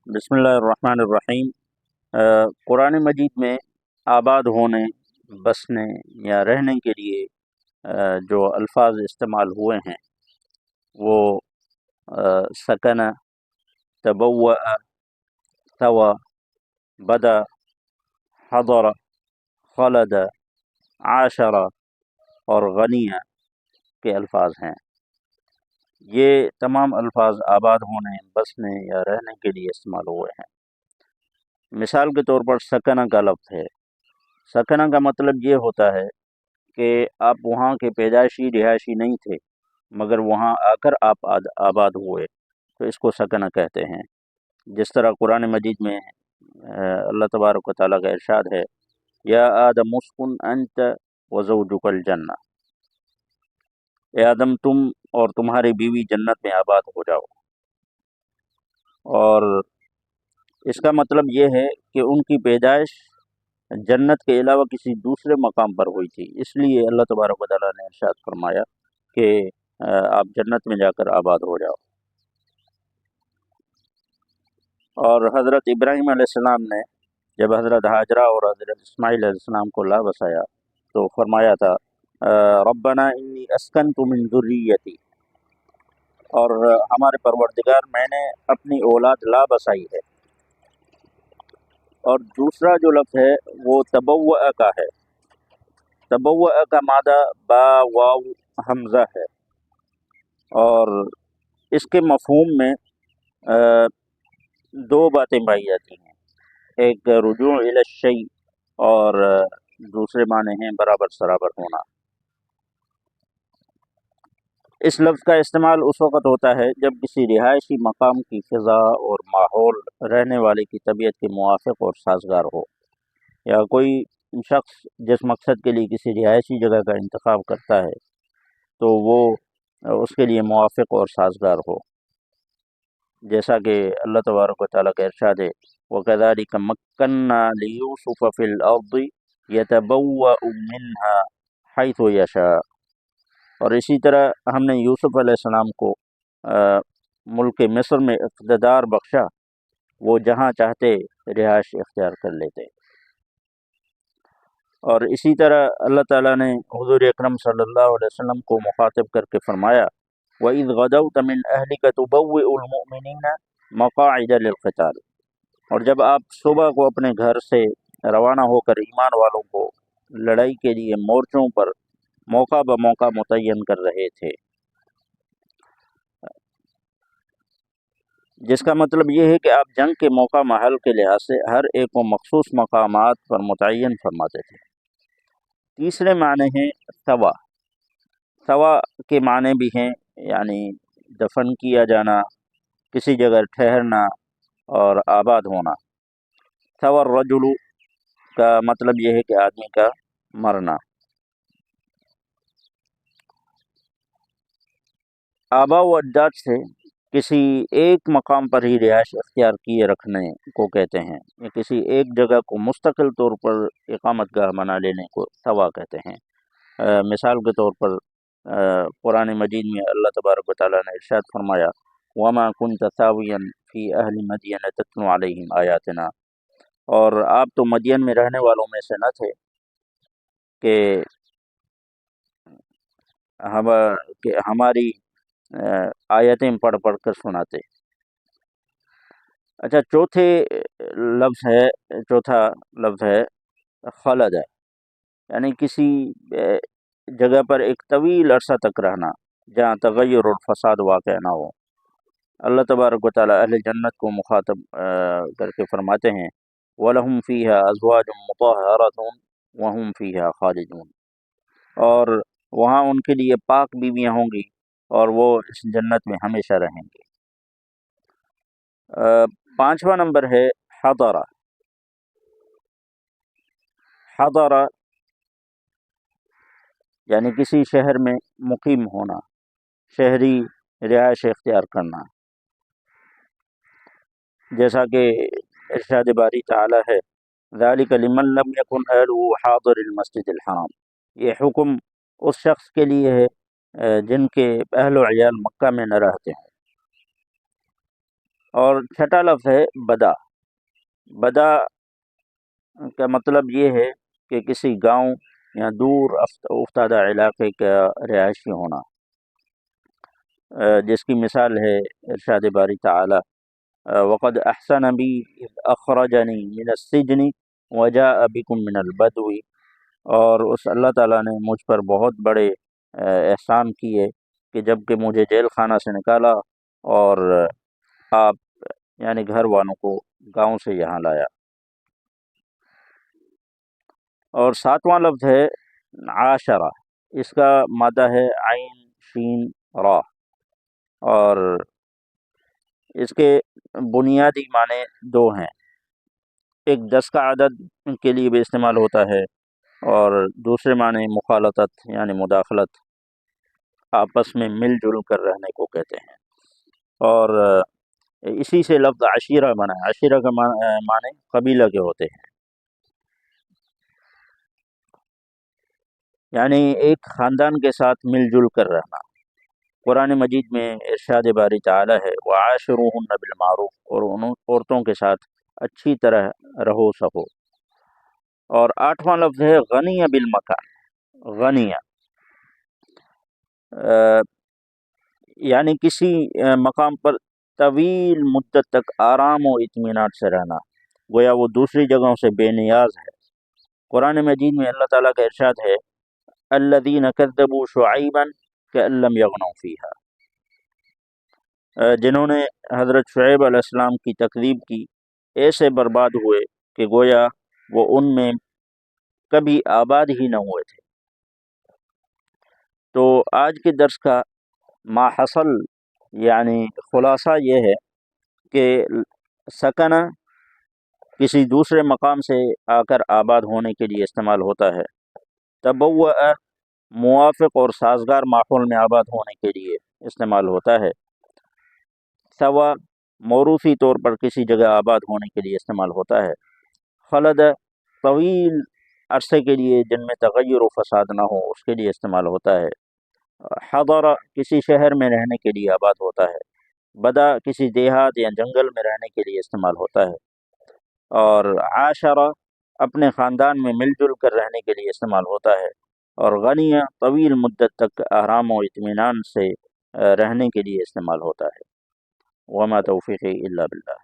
بسم اللہ الرحمن الرحیم۔ قرآن مجید میں آباد ہونے، بسنے یا رہنے کے لیے جو الفاظ استعمال ہوئے ہیں وہ سکن، تبوء، ثوى، بدا، حضر، خلد، عاشر اور غنیہ کے الفاظ ہیں۔ یہ تمام الفاظ آباد ہونے، بسنے یا رہنے کے لیے استعمال ہوئے ہیں۔ مثال کے طور پر سکنہ کا لفظ ہے۔ سکنہ کا مطلب یہ ہوتا ہے کہ آپ وہاں کے پیدائشی رہائشی نہیں تھے، مگر وہاں آ کر آپ آباد ہوئے، تو اس کو سکنہ کہتے ہیں۔ جس طرح قرآن مجید میں اللہ تبارک و تعالیٰ کا ارشاد ہے، یا آدم اسکن انت وزوجک الجنہ، اے آدم تم اور تمہاری بیوی جنت میں آباد ہو جاؤ۔ اور اس کا مطلب یہ ہے کہ ان کی پیدائش جنت کے علاوہ کسی دوسرے مقام پر ہوئی تھی، اس لیے اللہ تبارک و تعالیٰ نے ارشاد فرمایا کہ آپ جنت میں جا کر آباد ہو جاؤ۔ اور حضرت ابراہیم علیہ السلام نے جب حضرت ہاجرہ اور حضرت اسماعیل علیہ السلام کو لا بسایا تو فرمایا تھا ربنا انی اسکنت من ذریتی، اور ہمارے پروردگار میں نے اپنی اولاد لا بسائی ہے۔ اور دوسرا جو لفظ ہے وہ تبوء کا ہے۔ تبوء کا مادہ با واو حمزہ ہے، اور اس کے مفہوم میں دو باتیں پائی جاتی ہیں، ایک رجوع الی الشیء اور دوسرے معنی ہیں برابر سرابر ہونا۔ اس لفظ کا استعمال اس وقت ہوتا ہے جب کسی رہائشی مقام کی فضا اور ماحول رہنے والے کی طبیعت کے موافق اور سازگار ہو، یا کوئی شخص جس مقصد کے لیے کسی رہائشی جگہ کا انتخاب کرتا ہے تو وہ اس کے لیے موافق اور سازگار ہو، جیسا کہ اللہ تبارک و تعالیٰ کا ارشاد ہے وَكَذَلِكَ مَكَّنَّا لِيُوسُفَ فِي الْأَرْضِ يَتَبَوَّأُ مِنْهَا حَيْثُ يَشَاءُ، اور اسی طرح ہم نے یوسف علیہ السلام کو ملک مصر میں اقتدار بخشا، وہ جہاں چاہتے رہائش اختیار کر لیتے۔ اور اسی طرح اللہ تعالیٰ نے حضور اکرم صلی اللہ علیہ وسلم کو مخاطب کر کے فرمایا وَإِذْ غَدَوْتَ مِنْ أَهْلِكَ تُبَوِّئُ الْمُؤْمِنِينَ مَقَاعِدَ لِلْقِتَالِ، اور جب آپ صبح کو اپنے گھر سے روانہ ہو کر ایمان والوں کو لڑائی کے لیے مورچوں پر موقع بموقع متعین کر رہے تھے، جس کا مطلب یہ ہے کہ آپ جنگ کے موقع محل کے لحاظ سے ہر ایک کو مخصوص مقامات پر متعین فرماتے تھے۔ تیسرے معنی ہیں ثویٰ۔ ثویٰ کے معنی بھی ہیں یعنی دفن کیا جانا، کسی جگہ ٹھہرنا اور آباد ہونا۔ ثویٰ الرجل کا مطلب یہ ہے کہ آدمی کا مرنا۔ آباء و اجداد سے کسی ایک مقام پر ہی رہائش اختیار کیے رکھنے کو کہتے ہیں، یا کسی ایک جگہ کو مستقل طور پر اقامت گاہ بنا لینے کو ثویٰ کہتے ہیں۔ مثال کے طور پر قرآن مجید میں اللہ تبارک و تعالیٰ نے ارشاد فرمایا وَمَا كُنْتَ ثَاوِيًا فِي أَهْلِ مَدْيَنَ تَتْلُو عَلَيْهِمْ آيَاتِنَا، اور آپ تو مدین میں رہنے والوں میں سے نہ تھے کہ ہماری آیتیں پڑھ پڑھ کر سناتے۔ اچھا، چوتھا لفظ ہے خلد، یعنی کسی جگہ پر ایک طویل عرصہ تک رہنا جہاں تغیر اور فساد واقع نہ ہو۔ اللہ تبارک و تعالیٰ اہل جنت کو مخاطب کر کے فرماتے ہیں وَلَهُمْ فِيهَا أَزْوَاجٌ مُطَهَّرَةٌ وَهُمْ فِيهَا خَالِدُونَ، اور وہاں ان کے لیے پاک بیویاں ہوں گی اور وہ اس جنت میں ہمیشہ رہیں گے۔ پانچواں نمبر ہے حضر۔ حضر یعنی کسی شہر میں مقیم ہونا، شہری رہائش اختیار کرنا، جیسا کہ ارشاد باری تعالی ہے ذَلِكَ لِمَن لَّمْ يَكُنْ أَهْلُهُ حَاضِرِ الْمَسْجِدِ الْحَرَامِ، یہ حکم اس شخص کے لیے ہے جن کے اہل و عیال مکہ میں نہ رہتے ہیں۔ اور چھٹا لفظ ہے بدا۔ بدا کا مطلب یہ ہے کہ کسی گاؤں یا دور افتادہ علاقے کا رہائشی ہونا، جس کی مثال ہے ارشاد باری تعالی وقد احسن بی اذ اخرجنی من السجن وجاء بکم من البدو، اور اس اللہ تعالیٰ نے مجھ پر بہت بڑے احسان کیے کہ جب کہ مجھے جیل خانہ سے نکالا اور آپ یعنی گھر والوں کو گاؤں سے یہاں لایا۔ اور ساتواں لفظ ہے عاشرہ، اس کا مادہ ہے عین شین را، اور اس کے بنیادی معنی دو ہیں، ایک 10 کا عدد کے لیے بھی استعمال ہوتا ہے، اور دوسرے معنی مخالطت یعنی مداخلت، آپس میں مل جل کر رہنے کو کہتے ہیں۔ اور اسی سے لفظ عشیرہ بنا ہے، عشیرہ کا معنی قبیلہ کے ہوتے ہیں، یعنی ایک خاندان کے ساتھ مل جل کر رہنا۔ قرآن مجید میں ارشاد باری تعالی ہے وعاشروہن بالمعروف، اور ان عورتوں کے ساتھ اچھی طرح رہو سکو۔ اور 8واں لفظ ہے غنیہ بالمکان، غنیہ یعنی کسی مقام پر طویل مدت تک آرام و اطمینان سے رہنا، گویا وہ دوسری جگہوں سے بے نیاز ہے۔ قرآن مجید میں اللہ تعالیٰ کا ارشاد ہے الذین کذبوا شعیبا کأن لم یغنوا فیہا، جنہوں نے حضرت شعیب علیہ السلام کی تکذیب کی ایسے برباد ہوئے کہ گویا وہ ان میں کبھی آباد ہی نہ ہوئے تھے۔ تو آج کے درس کا ما حصل یعنی خلاصہ یہ ہے کہ سکن کسی دوسرے مقام سے آ کر آباد ہونے کے لیے استعمال ہوتا ہے، تبوء موافق اور سازگار ماحول میں آباد ہونے کے لیے استعمال ہوتا ہے، سوا موروثی طور پر کسی جگہ آباد ہونے کے لیے استعمال ہوتا ہے، خلد طویل عرصے کے لیے جن میں تغیر و فساد نہ ہو اس کے لیے استعمال ہوتا ہے، حضر کسی شہر میں رہنے کے لیے آباد ہوتا ہے، بدا کسی دیہات یا جنگل میں رہنے کے لیے استعمال ہوتا ہے، اور عاشرہ اپنے خاندان میں مل جل کر رہنے کے لیے استعمال ہوتا ہے، اور غنیہ طویل مدت تک آرام و اطمینان سے رہنے کے لیے استعمال ہوتا ہے۔ وما توفیقی الا باللہ۔